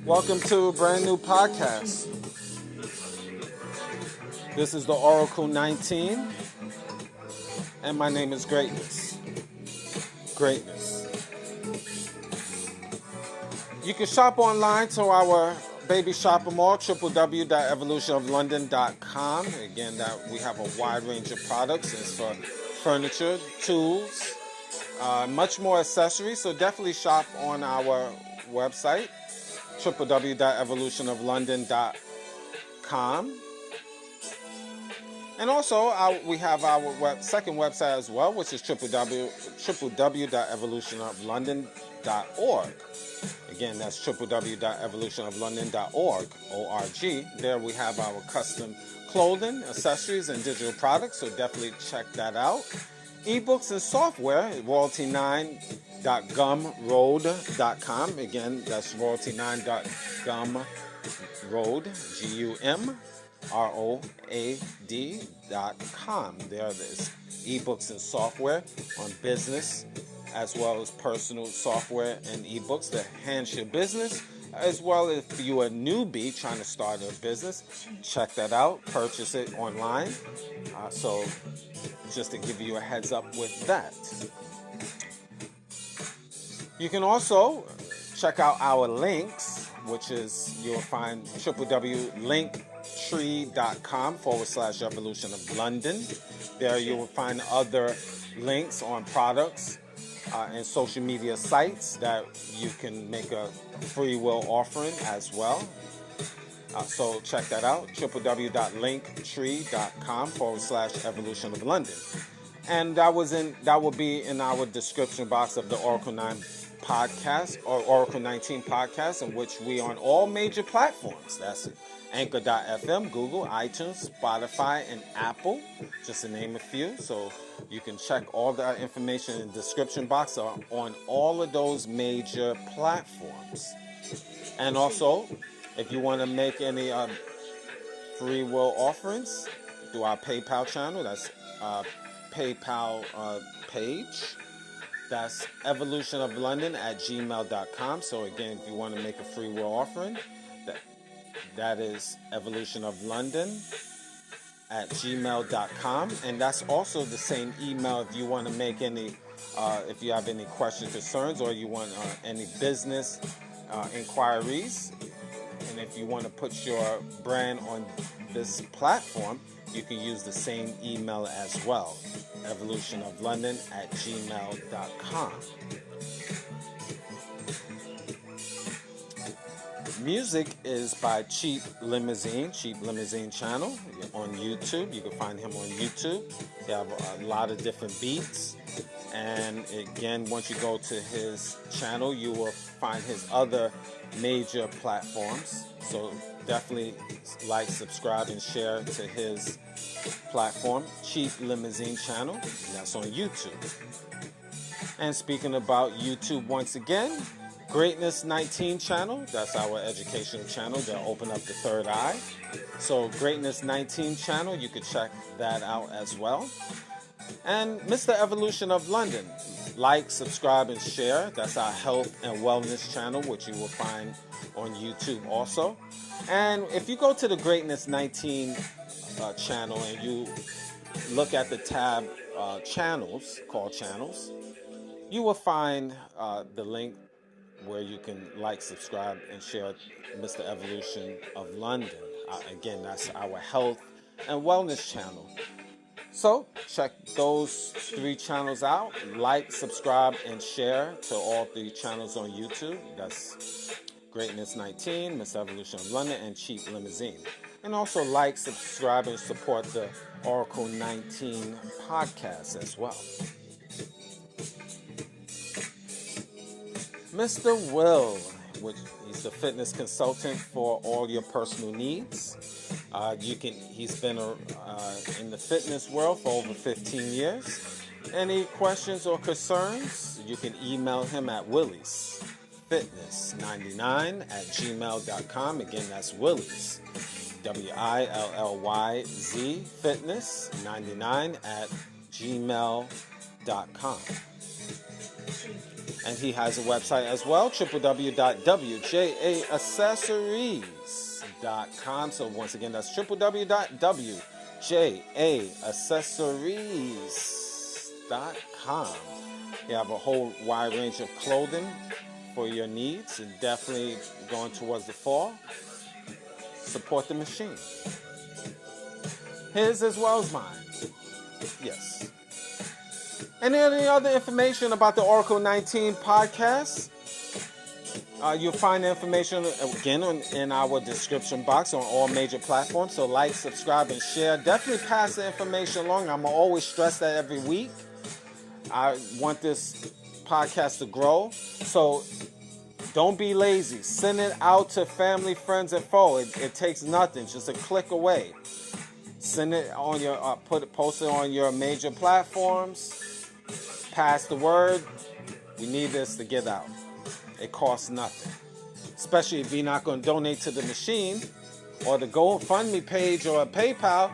Welcome to a brand new podcast. This is the Oracle 19, and my name is Greatness. Greatness. You can shop online to our baby shopper mall, www.evolutionoflondon.com. Again, that we have a wide range of products. It's for furniture, tools, much more accessories. So definitely shop on our website, www.evolutionoflondon.com. And also, we have our second website as well, which is www.evolutionoflondon.org. Again, that's www.evolutionoflondon.org. There we have our custom clothing, accessories, and digital products, so definitely check that out. Ebooks and software, royalty9.gumroad.com. Again, that's royalty9.gumroad, GUMROAD.com. There's ebooks and software on business, as well as personal software and ebooks that enhance your business, as well as if you're a newbie trying to start a business, check that out, purchase it online. So just to give you a heads up with that. You can also check out our links, which is you'll find www.linktree.com/Evolution of London. There you will find other links on products and social media sites that you can make a free will offering as well. So check that out, www.linktree.com/Evolution of London. And that will be in our description box of the Oracle 9 podcast, or Oracle 19 podcast, in which we are on all major platforms. That's Anchor.fm, Google, iTunes, Spotify, and Apple, just to name a few. So you can check all that information in the description box on all of those major platforms. And also, if you want to make any free will offerings through our PayPal channel, that's PayPal page. That's evolutionoflondon@gmail.com. So again, if you want to make a free will offering, that is evolutionoflondon@gmail.com. And that's also the same email if you want to make any, if you have any questions, concerns, or you want any business inquiries. And if you want to put your brand on this platform, you can use the same email as well, evolutionoflondon@gmail.com. Music is by Cheap Limousine channel on YouTube. You can find him on YouTube. They have a lot of different beats. And again, once you go to his channel, you will find his other major platforms. So definitely like, subscribe, and share to his platform, Cheap Limousine channel. That's on YouTube. And speaking about YouTube once again, Greatness 19 channel, that's our educational channel that opened up the third eye. So Greatness 19 channel, you can check that out as well. And Mr. Evolution of London, like, subscribe, and share. That's our health and wellness channel, which you will find on YouTube also. And if you go to the Greatness 19 channel and you look at the tab channels, called channels, you will find the link where you can like, subscribe, and share Mr. Evolution of London. Again, that's our health and wellness channel. So check those three channels out. Like, subscribe, and share to all three channels on YouTube. That's Greatness 19, Mr. Evolution of London, and Cheap Limousine. And also like, subscribe, and support the Oracle 19 podcast as well. Mr. Will, which he's a fitness consultant for all your personal needs. He's been in the fitness world for over 15 years. Any questions or concerns, you can email him at williesfitness99@gmail.com. Again, that's Willies, WILLYZ fitness99@gmail.com. And he has a website as well, www.jaccessories.com. So once again, that's www.jaccessories.com. You have a whole wide range of clothing for your needs, and definitely going towards the fall. Support the machine. His as well as mine. Yes. Any other information about the Oracle 19 podcast? You'll find the information again in our description box on all major platforms. So like, subscribe, and share. Definitely pass the information along. I'm always stress that every week. I want this podcast to grow. So don't be lazy. Send it out to family, friends, and foe. It takes nothing. Just a click away. Send it on your post it on your major platforms. Pass the word. We need this to get out. It costs nothing. Especially if you're not going to donate to the machine or the GoFundMe page or a PayPal.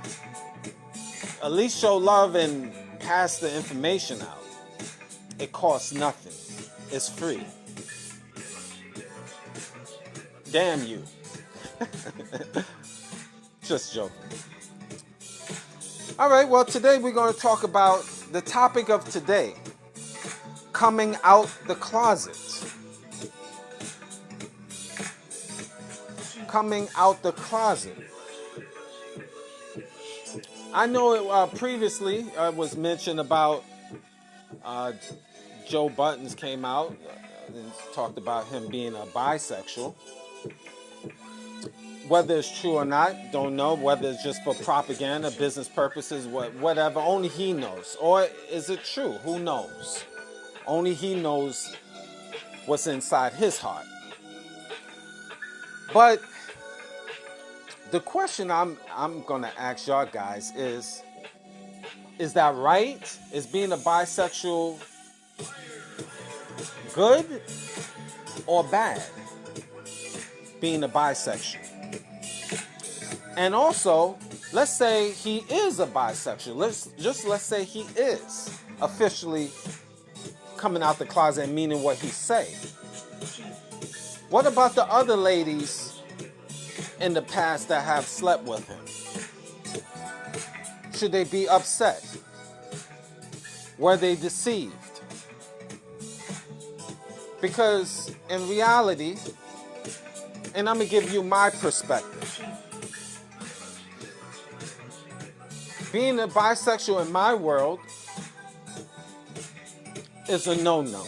At least show love and pass the information out. It costs nothing. It's free. Damn you. Just joking. All right, well, today we're going to talk about the topic of today. Coming out the closet. Coming out the closet. I know previously it was mentioned about Joe Buttons came out and talked about him being a bisexual. Whether it's true or not, don't know. Whether it's just for propaganda, business purposes, whatever, only he knows. Or is it true? Who knows? Only he knows what's inside his heart. But the question I'm gonna ask y'all guys is that right? Is being a bisexual good or bad? Being a bisexual. And also, let's say he is a bisexual. Let's say he is officially coming out the closet and meaning what he say. What about the other ladies in the past that have slept with him? Should they be upset? Were they deceived? Because in reality, and I'm going to give you my perspective. Being a bisexual in my world is a no-no.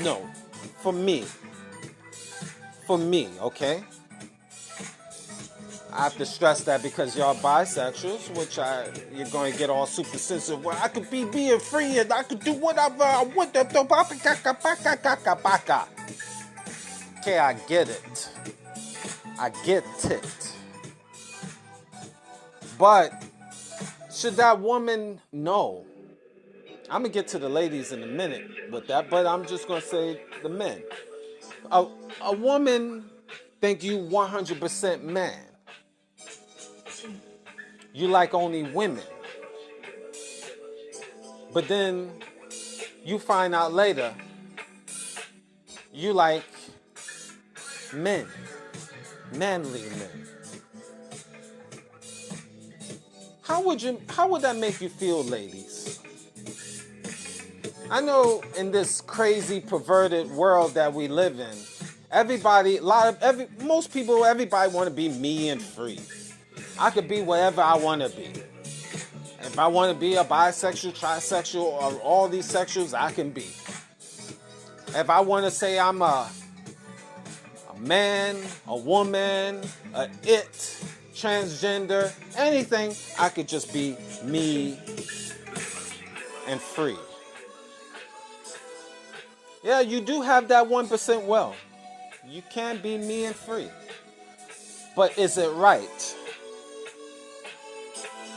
No. For me, okay? I have to stress that because y'all bisexuals, which you're going to get all super sensitive. Well, I could be being free and I could do whatever I want. Okay, I get it. I get it. But should that woman know? I'm going to get to the ladies in a minute with that, but I'm just going to say the men. A woman think you 100% man. You like only women. But then you find out later you like men. Manly men. How would that make you feel, ladies? I know in this crazy perverted world that we live in, everybody want to be me and free. I could be whatever I want to be. If I want to be a bisexual, trisexual, or all these sexuals, I can be. If I want to say I'm a man, a woman, transgender, anything, I could just be me and free. Yeah, you do have that 1% will. You can be me and free. But is it right?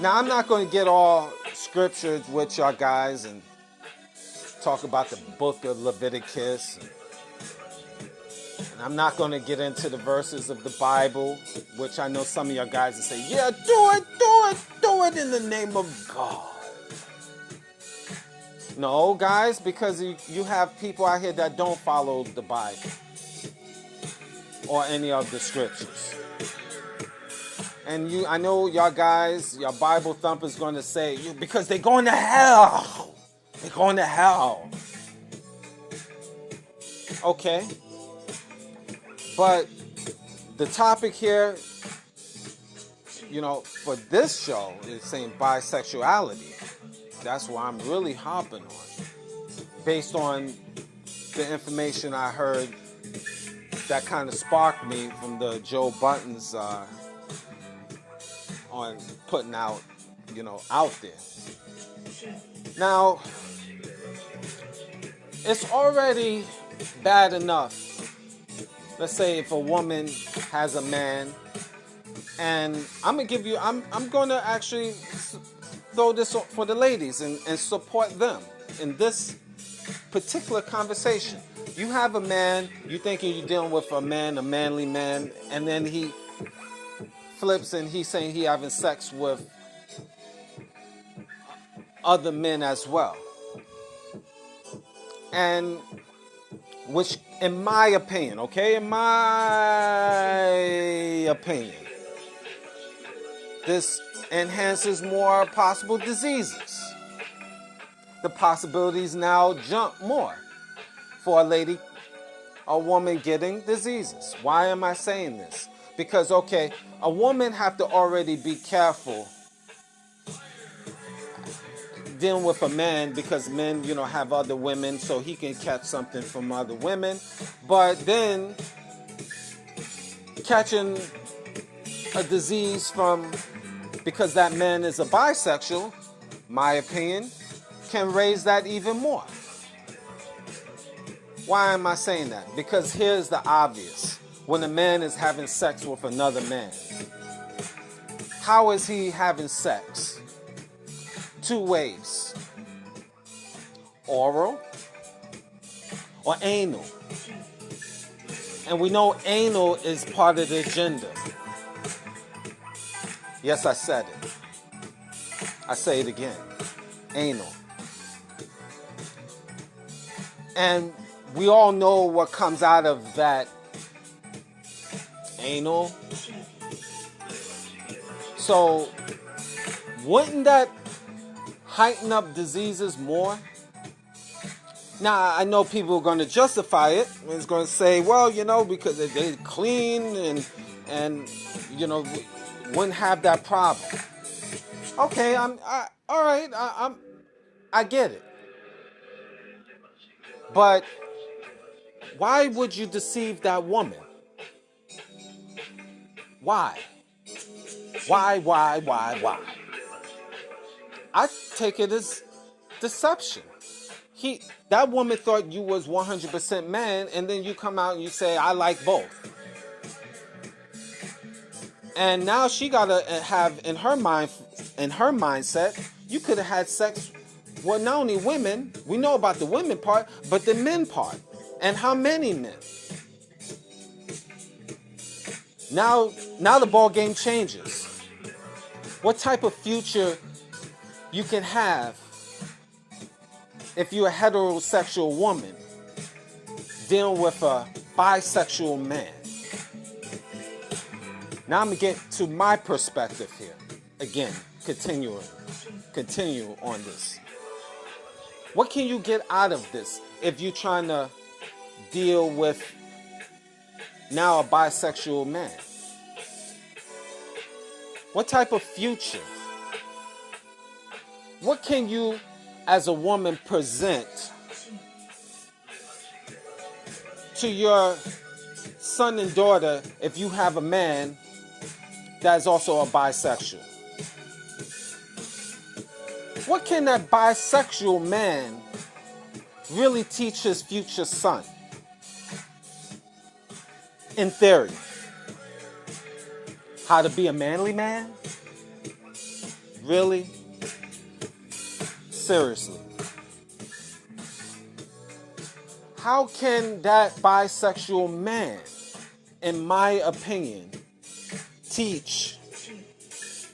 Now, I'm not going to get all scriptures with y'all guys and talk about the book of Leviticus. And I'm not going to get into the verses of the Bible, which I know some of y'all guys will say, yeah, do it in the name of God. No, guys, because you have people out here that don't follow the Bible or any of the scriptures. And I know y'all guys, your Bible thumpers going to say, because they're going to hell. They're going to hell. Okay. But the topic here, for this show is saying bisexuality. That's what I'm really hopping on. Based on the information I heard that kind of sparked me from the Joe Buttons on putting out, out there. Now, it's already bad enough. Let's say if a woman has a man, and I'm going to actually throw this for the ladies and support them in this particular conversation. You have a man, you thinking you're dealing with a manly man, and then he flips and he's saying he having sex with other men as well. And which, in my opinion, this enhances more possible diseases. The possibilities now jump more for a woman getting diseases. Why am I saying this? Because, a woman have to already be careful dealing with a man, because men, have other women, so he can catch something from other women. But then catching a disease because that man is a bisexual, my opinion, can raise that even more. Why am I saying that? Because here's the obvious. When a man is having sex with another man, how is he having sex? Two ways. Oral or anal. And we know anal is part of the agenda. Yes, I said it. I say it again. Anal. And we all know what comes out of that anal. So, wouldn't that heighten up diseases more? Now, I know people are going to justify it. It's going to say, well, because they're clean and wouldn't have that problem. Okay, all right, I get it. But why would you deceive that woman? Why? Why? I take it as deception. That woman thought you was 100% man, and then you come out and you say, I like both. And now she gotta have in her mindset, you could have had sex with not only women, we know about the women part, but the men part. And how many men? Now the ball game changes. What type of future you can have if you're a heterosexual woman dealing with a bisexual man? Now I'm going to get to my perspective here. Again, continue on this. What can you get out of this if you're trying to deal with now a bisexual man? What type of future? What can you as a woman present to your son and daughter if you have a man that is also a bisexual? What can that bisexual man really teach his future son? In theory, how to be a manly man? Really? Seriously. How can that bisexual man, in my opinion, teach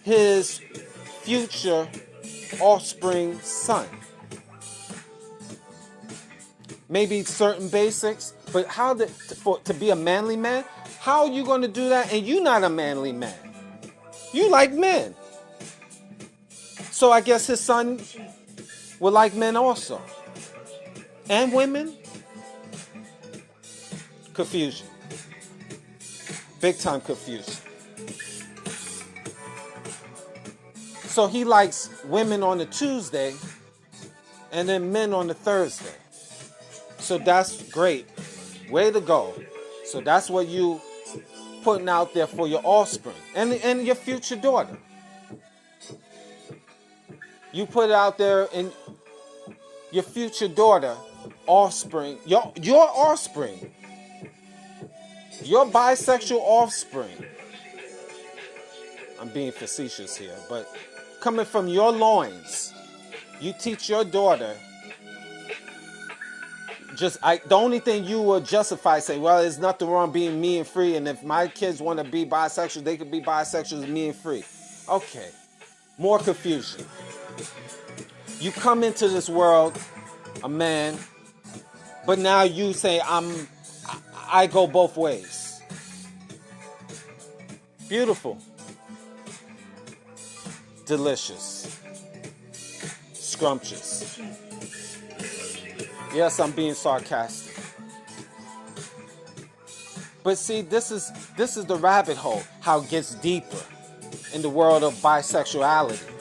his future offspring son? Maybe certain basics, but how to be a manly man? How are you going to do that and you're not a manly man? You like men. So I guess his son will like men also. And women? Confusion. Big time confusion. So he likes women on the Tuesday and then men on the Thursday. So that's great. Way to go. So that's what you putting out there for your offspring and your future daughter. You put it out there in your future daughter, offspring, your offspring, your bisexual offspring. I'm being facetious here, but coming from your loins, you teach your daughter. The only thing you will justify, say, well, there's nothing wrong being me and free, and if my kids want to be bisexual, they could be bisexual and me and free. Okay, more confusion. You come into this world, a man, but now you say, I go both ways. Beautiful. Delicious. Scrumptious. Yes, I'm being sarcastic. But see, this is the rabbit hole, how it gets deeper in the world of bisexuality.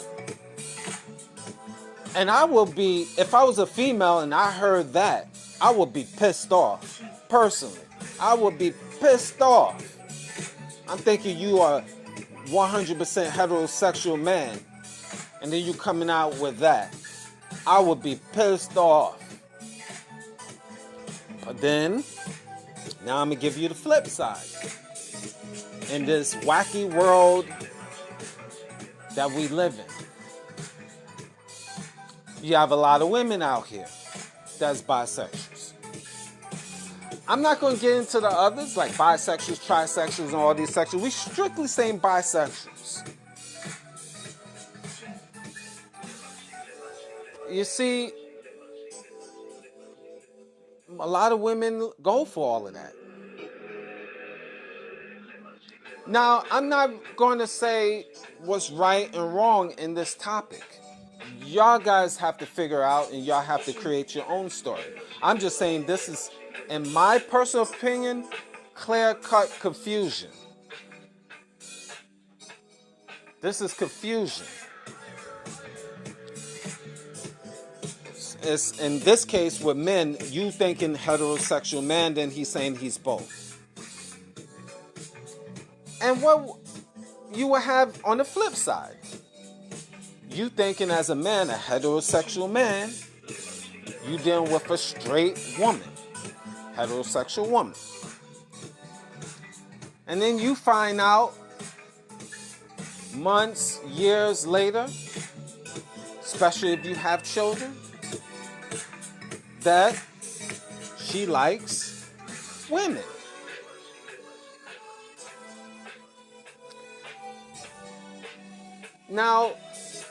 And I will be, if I was a female and I heard that, I would be pissed off. Personally, I would be pissed off. I'm thinking you are 100% heterosexual man, and then you coming out with that. I would be pissed off. But then, now I'm going to give you the flip side. In this wacky world that we live in, you have a lot of women out here that's bisexuals. I'm not going to get into the others, like bisexuals, trisexuals, and all these sexuals. We're strictly saying bisexuals. You see, a lot of women go for all of that. Now, I'm not going to say what's right and wrong in this topic. Y'all guys have to figure out and y'all have to create your own story. I'm just saying this is, in my personal opinion, clear-cut confusion. This is confusion. It's, in this case with men, you thinking heterosexual man, then he's saying he's both. And what you will have on the flip side, you thinking as a man, a heterosexual man, you dealing with a straight woman, heterosexual woman. And then you find out months, years later, especially if you have children, that she likes women. Now,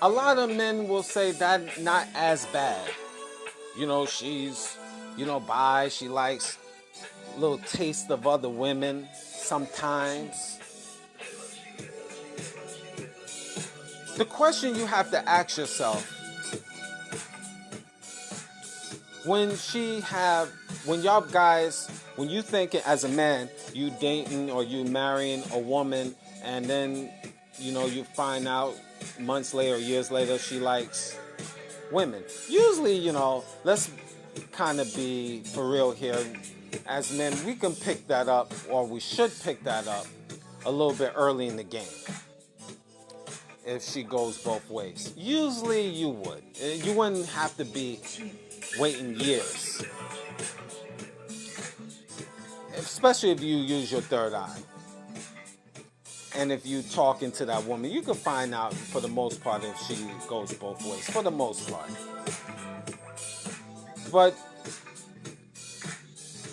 a lot of men will say that not as bad. You know, she's, bi, she likes a little taste of other women sometimes. The question you have to ask yourself, when y'all guys, when you thinking as a man, you dating or you marrying a woman, and then, you find out months later, years later, she likes women. Usually, let's kind of be for real here. As men, we can pick that up, or we should pick that up a little bit early in the game. If she goes both ways. Usually you would. You wouldn't have to be waiting years. Especially if you use your third eye. And if you talking to that woman, you can find out for the most part if she goes both ways, for the most part. But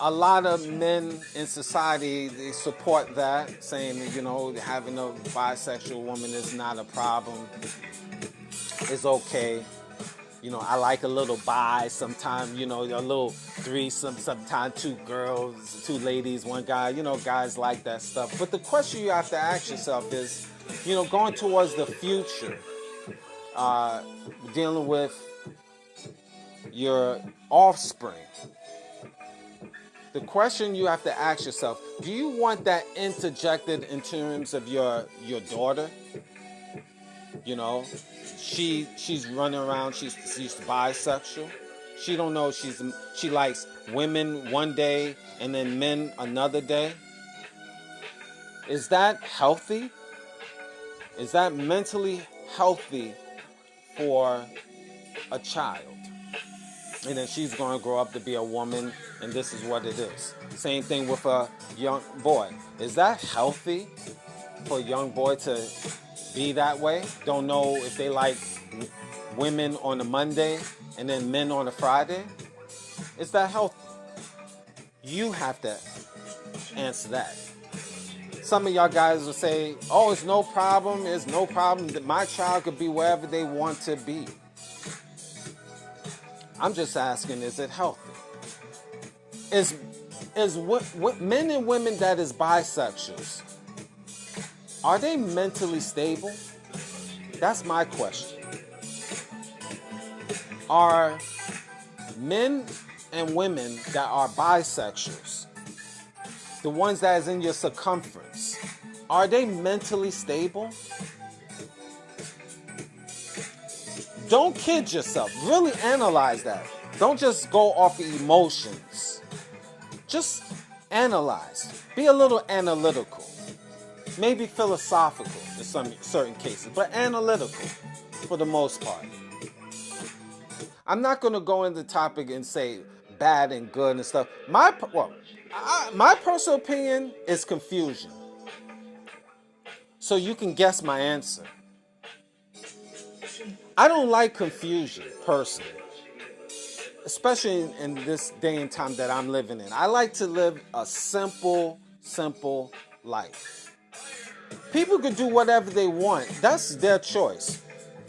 a lot of men in society, they support that, saying that, you know, having a bisexual woman is not a problem. It's okay. You know, I like a little bi sometimes, you know, a little threesome, sometimes two girls, two ladies, one guy, you know, guys like that stuff. But the question you have to ask yourself is, you know, going towards the future, dealing with your offspring. The question you have to ask yourself, do you want that interjected in terms of your daughter? You know, she's running around, she's bisexual. She don't know she likes women one day and then men another day. Is that healthy? Is that mentally healthy for a child? And then she's going to grow up to be a woman, and this is what it is. Same thing with a young boy. Is that healthy for a young boy to be that way? Don't know if they like women on a Monday and then men on a Friday? Is that healthy? You have to answer that. Some of y'all guys will say, oh, it's no problem. It's no problem that my child could be wherever they want to be. I'm just asking, is it healthy? Is what men and women that is bisexuals, are they mentally stable? That's my question. Are men and women that are bisexuals, the ones that is in your circumference, are they mentally stable? Don't kid yourself. Really analyze that. Don't just go off of emotions. Just analyze. Be a little analytical. Maybe philosophical in some certain cases, but analytical for the most part. I'm not going to go into the topic and say bad and good and stuff. My personal opinion is confusion. So you can guess my answer. I don't like confusion, personally. Especially in this day and time that I'm living in. I like to live a simple life. People could do whatever they want. That's their choice.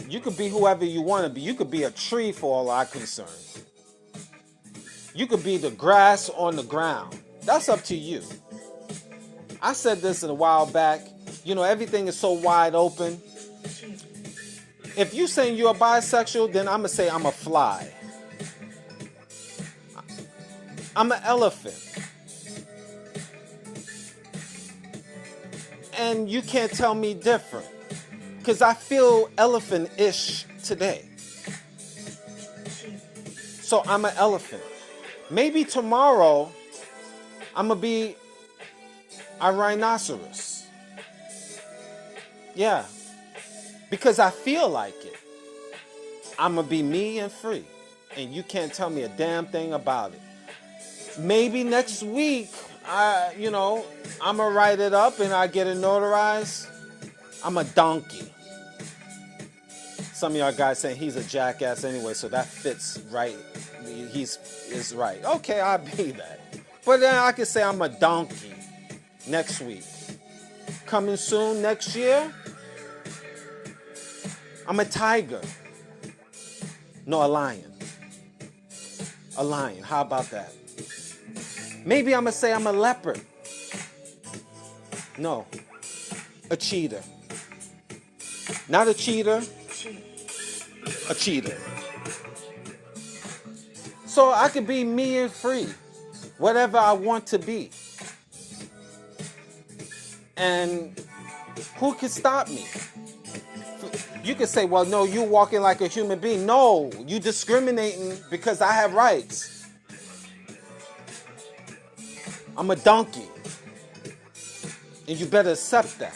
You could be whoever you want to be. You could be a tree for all I'm concerned. You could be the grass on the ground. That's up to you. I said this a while back. You know, everything is so wide open. If you saying you're a bisexual, then I'm going to say I'm a fly. I'm an elephant. And you can't tell me different. Because I feel elephant-ish today. So I'm an elephant. Maybe tomorrow, I'm going to be a rhinoceros. Yeah. Because I feel like it. I'm going to be me and free. And you can't tell me a damn thing about it. Maybe next week, I'm going to write it up and I get it notarized. I'm a donkey. Some of y'all guys saying he's a jackass anyway, so that fits right. Is right. Okay, I'll be that. But then I can say I'm a donkey next week. Coming soon next year, I'm a tiger. No, a lion. A lion. How about that? Maybe I'm going to say I'm a leopard. No. A cheetah. Not a cheater. A cheetah. So I could be me and free. Whatever I want to be. And who can stop me? You can say, well, no, you're walking like a human being. No, you discriminating because I have rights. I'm a donkey. And you better accept that.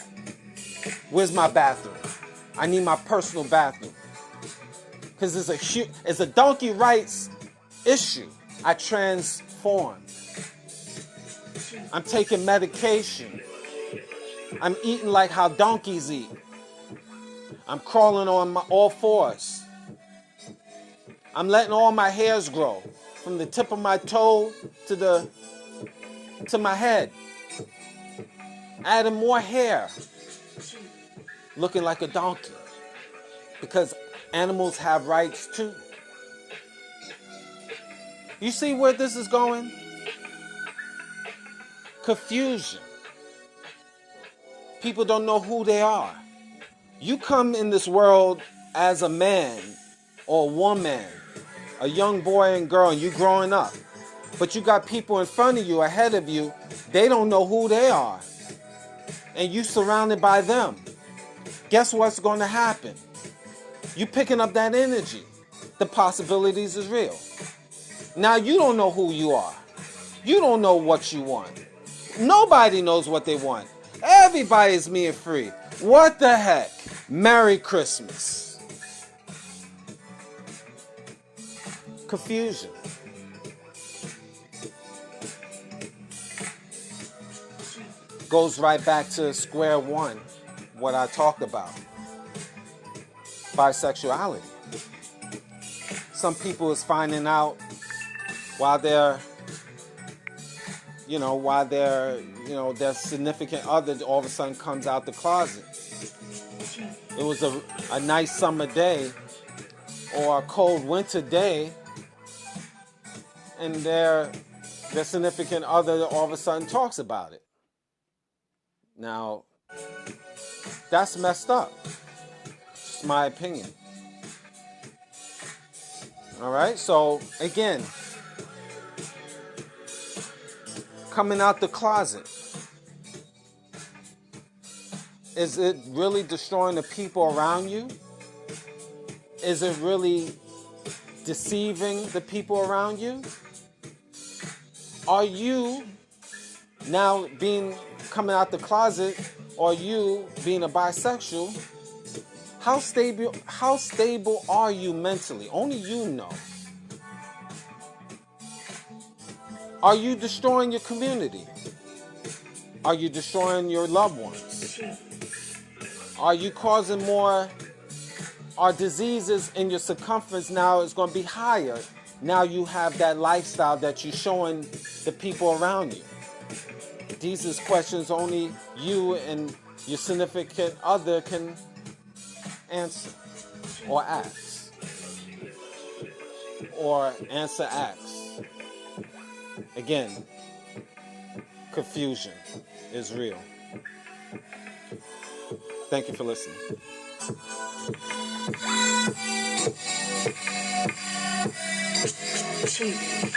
Where's my bathroom? I need my personal bathroom. Because it's a donkey rights issue. I transformed. I'm taking medication. I'm eating like how donkeys eat. I'm crawling on all fours. I'm letting all my hairs grow from the tip of my toe to my head. Adding more hair. Looking like a donkey. Because animals have rights too. You see where this is going? Confusion. People don't know who they are. You come in this world as a man or a woman, a young boy and girl, and you growing up. But you got people in front of you, ahead of you, they don't know who they are. And you surrounded by them. Guess what's going to happen? You picking up that energy. The possibilities is real. Now you don't know who you are. You don't know what you want. Nobody knows what they want. Everybody's being free. What the heck? Merry Christmas. Confusion. Goes right back to square one, what I talked about. Bisexuality. Some people is finding out while their significant other all of a sudden comes out the closet. It was a nice summer day or a cold winter day, and their significant other all of a sudden talks about it. Now, that's messed up. It's my opinion. All right, so again, coming out the closet. Is it really destroying the people around you? Is it really deceiving the people around you? Are you now coming out the closet, or you being a bisexual? How stable are you mentally? Only you know. Are you destroying your community? Are you destroying your loved ones? Are you causing more? Are diseases in your circumference now is going to be higher? Now you have that lifestyle that you're showing the people around you. These is questions only you and your significant other can answer or ask. Or answer acts. Again, confusion is real. Thank you for listening. Truthful.